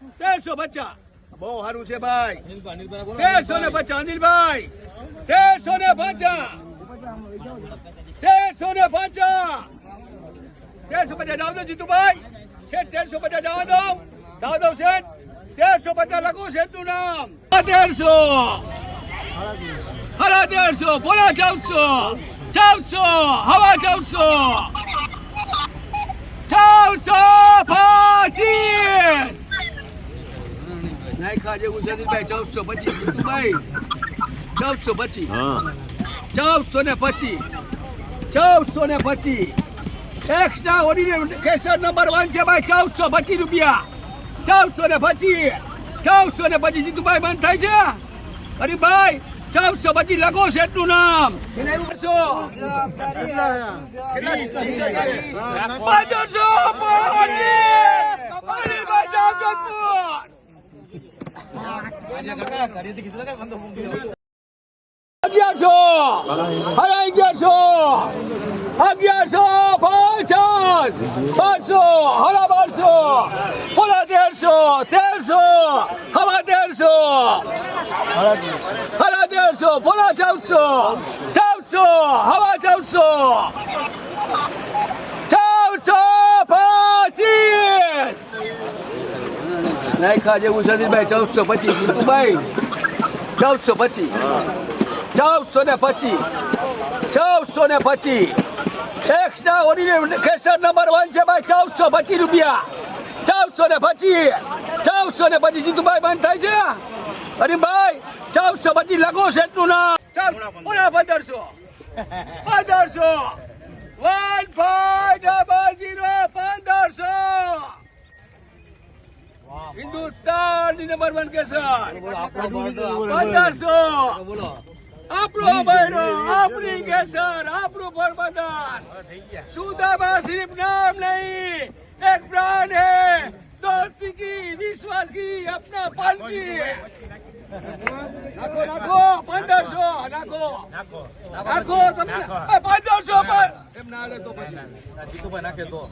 1350 બહુ સારું છે ભાઈ 1350 અનિલભાઈ 1350 જાવ દો જીતુભાઈ શેઠ 1350 જવા દો શેઠ 1350 લખો શેઠ નું નામ 1300 પોણા 1400 હવા 1425 નાયખા જેવું છે ભાઈ 1425 જીતુભાઈ 1425 એક્સ્ટ્રા ઓર્ડિનરી કેસર નંબર 1 છે ભાઈ 1425 રૂપિયા 1425 જીતુભાઈ બંધ થાય છે હરીભાઈ 1425 લખો શેઠ નું નામ 1425 નાયખા જેવું છે ભાઈ 1425 જીતુભાઈ 1425 એક્સ્ટ્રા ઓર્ડિનરી કેસર નંબર 1 છે ભાઈ 1425 રૂપિયા 1425 જીતુભાઈ બંધ થાય છે અરે ભાઈ 1425 લખો શેઠ નું નામ 1500 હિન્દુસ્તાન નંબર 1 કેસર 1500 આપણો બહેરો આપણી કેસર આપણું પોરબંદર સુદામા સિર્ફ નામ નહીં એક બ્રાન્ડ है दोस्ती की विश्वास की अपना पल की नाखो 1500 नाखो તમે 1500 પર એમ ના લે તો પછી જીતુભાઈ નાખે તો